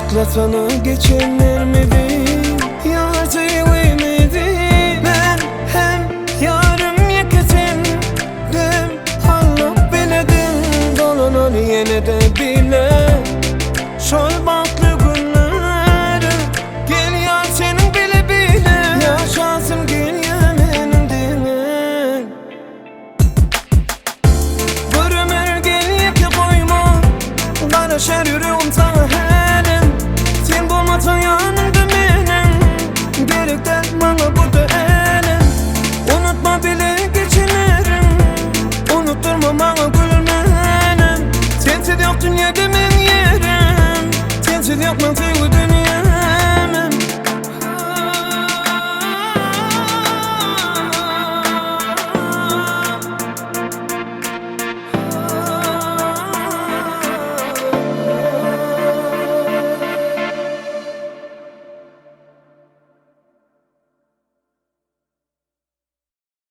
Atlatana geçenler mi bil Yardı ümidi Ben hem yarım yakatin Dem Allah biledim Dolanan yine de bile Şol baklı günleri Gel yar senin bile bile Yaşasın gel yemenim dine Bir ömür gel yeke koyma Karışar yüreğim sana helim Sen bulmatan yanımda benim Gerek de bana bu da elim Unutma bile geçenlerim Unutturma bana gülmenim Sensiz yok dünyada men yerim Sensiz yok mantığı